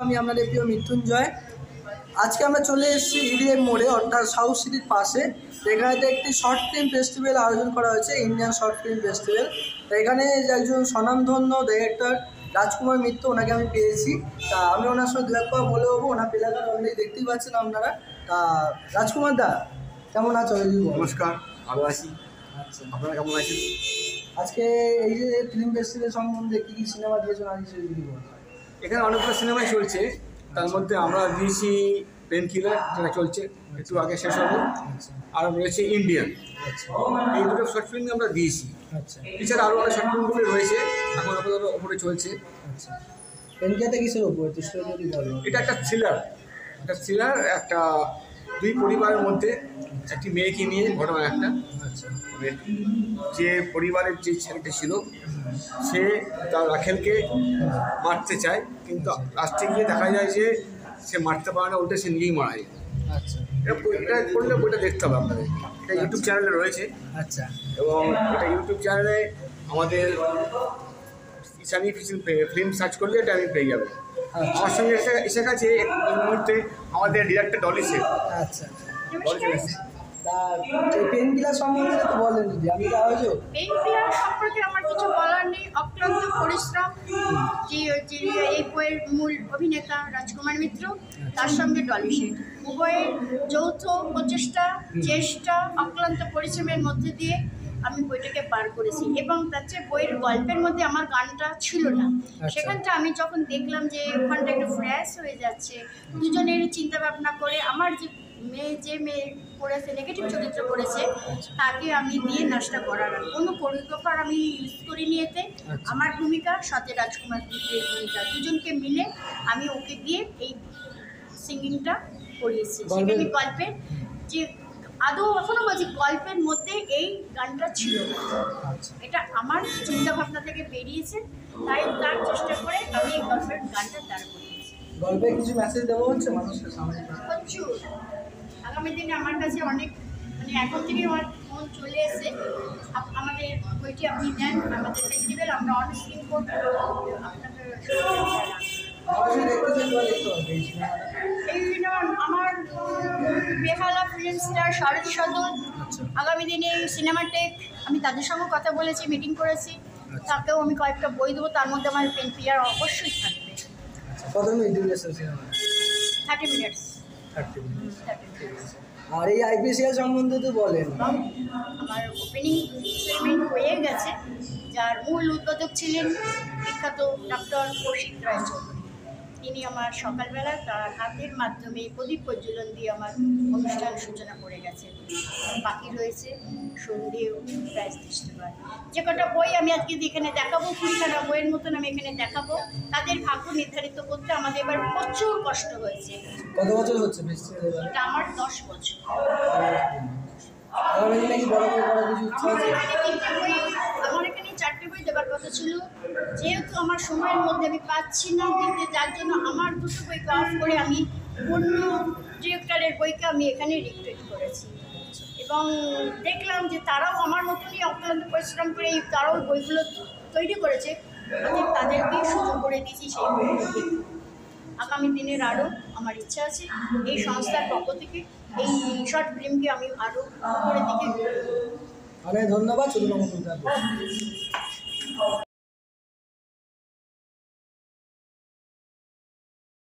আমি আপনাদের প্রিয় মৃত্যুঞ্জয়। আজকে আমরা চলে এসেছি ইডিএম মোড়ে, অর্থাৎ সাউথ সিটির পাশে। এখানে একটি শর্ট ফিল্ম ফেস্টিভ্যাল আয়োজন করা হয়েছে, ইন্ডিয়ান শর্ট ফিল্ম ফেস্টিভ্যাল। এখানে একজন স্বনামধন্য ডিরেক্টর রাজকুমার মিত্র, ওনাকে আমি পেয়েছি। তা আমি ওনার সঙ্গে দু এক কথা বলে দেবো। ওনার এলাকার অলরেডি দেখতেই পাচ্ছেন আপনারা। তা রাজকুমার দা, কেমন আছো? নমস্কার, ভালো আছি। আচ্ছা, আপনারা কেমন আছেন? আজকে এই যে ফিল্ম ফেস্টিভ্যাল সম্বন্ধে কী কী সিনেমা দিয়েছেন আজ? এখানে অনেকগুলো সিনেমাই চলছে, তার মধ্যে আমরা দিয়েছি পেন কিলার, যেটা চলছে, একটু আগে শেষ হবে। আর রয়েছে ইন্ডিয়ান। এই দুটো শর্ট ফিল্ম আমরা দিয়েছি। এছাড়া আরও অনেক শর্ট ফিল্মগুলি রয়েছে, এখন আপাতত ওপরে চলছে। পেন কিলারটা কিসের ওপর? এটা একটা থ্রিলার, একটা দুই পরিবারের মধ্যে একটি মেয়েকে নিয়ে ঘটনা একটা। যে পরিবারের যে ছেলেটা ছিল, সে তার রাখেলকে মারতে চায়, কিন্তু লাস্টে গিয়ে দেখা যায় যে সে মারতে পারে না, উল্টে সে নিজেই মারা যায়। এটা করলে বইটা দেখতে হবে আপনাদের। এটা ইউটিউব চ্যানেলে রয়েছে। এবং এটা ইউটিউব চ্যানেলে আমাদের ইসানি ফিল্ম সার্চ করলে এটা আমি পেয়ে যাবে। আমার সঙ্গে এসে গেছে এই মুহূর্তে আমাদের director Dolly Sen. Pain killer সম্বন্ধে তো বলেন যদি। আমি পেন কিলার সম্পর্কে আমার কিছু বলার নেই। অক্লান্ত পরিশ্রম, এই বইয়ের মূল অভিনেতা রাজকুমার মিত্র, তার সঙ্গে ডলি সেন, উভয়ের যৌথ প্রচেষ্টা, চেষ্টা, অক্লান্ত পরিশ্রমের মধ্যে দিয়ে আমি বইটাকে পার করেছি। এবং তার চেয়ে বইয়ের গল্পের মধ্যে আমার গানটা ছিল না। সেখানটা আমি যখন দেখলাম যে ওখানটা একটু ফ্রেশ হয়ে যাচ্ছে, দুজনের চিন্তা ভাবনা করে আমার যে মেয়ে করেছে, নেগেটিভ চরিত্র করেছে, তাকে আমি দিয়ে নাচটা করালাম। কোনো কোরিওগ্রাফার আমি ইউজ করিনি এতে। আমার ভূমিকা সাথে রাজকুমার মিত্রের ভূমিকা, দুজনকে মিলে আমি ওকে দিয়ে এই সিঙ্গিংটা করিয়েছি। সেখানে গল্পের যে আদৌ এখনও বলছি, গল্পের মধ্যে এই গানটা ছিল না। এটা আমার চিন্তাভাবনা থেকে বেরিয়েছে, তাই তার চেষ্টা করে আমি এই গল্পের গানটা দাঁড় করিয়েছি। গল্পে কিছু মেসেজ দেওয়া হচ্ছে মানুষের সামনে প্রচুর। আগামী দিনে আমার কাছে অনেক, এখন থেকে আমার ফোন চলে এসে আমাদের বইটি আপনি নেন, আমাদের ফেস্টিভ্যাল আমরা অন স্ক্রিন করবো, আপনাদের আমার বেহালা ফিল্ম স্টার, শারদ সদন, আগামী দিনে সিনেমাটেক, আমি তাদের সঙ্গে কথা বলেছি, মিটিং করেছি। তাকেও আমি কয়েকটা বই দেবো, তার মধ্যে আমার পেন কিলার অবশ্যই থাকবে। 30 মিনিটস। আর এই আইপিসিএল সম্বন্ধে তো বলেন। আমার ওপেনিং সেরেমনি হয়ে গেছে, যার মূল উদ্বোধক ছিলেন বিখ্যাত ডক্টর কৌশিক রায়চৌধুরী। তিনি আমার সকালবেলা তার হাতের মাধ্যমে প্রদীপ প্রজ্বলন দিয়ে আমার অনুষ্ঠান সূচনা করে গেছেন। বাকি রয়েছে সন্ধ্যেও প্রায় দৃষ্টিবার। যে কটা বই আমি আজকে এখানে দেখাবো, 20খানা বইয়ের মতন আমি এখানে দেখাবো, তাদের ভাগ্য নির্ধারিত করতে আমাদের এবার প্রচুর কষ্ট হয়েছে। কত বছর হচ্ছে এটা আমার 10 বছর। আমার এখানে 4টে বই দেওয়ার কথা ছিল, যেহেতু আমার সময়ের মধ্যে আমি পাচ্ছি না দিতে, যার জন্য আমার 2টো বইকে অফ করে আমি অন্য ডিরেক্টরের বইকে আমি এখানে রিক্রুট করেছি। এবং দেখলাম যে তারাও আমার মতনই অক্লান্ত পরিশ্রম করে তারাও বইগুলো তৈরি করেছে, তাদেরকেই সুযোগ করে দিয়েছি সেই বইগুলো। আগামী দিনের আরও আমার ইচ্ছা আছে এই সংস্থার পক্ষ থেকে এই শর্ট ফিল্মকে আমি আরও উপরের দিকে। অনেক ধন্যবাদ।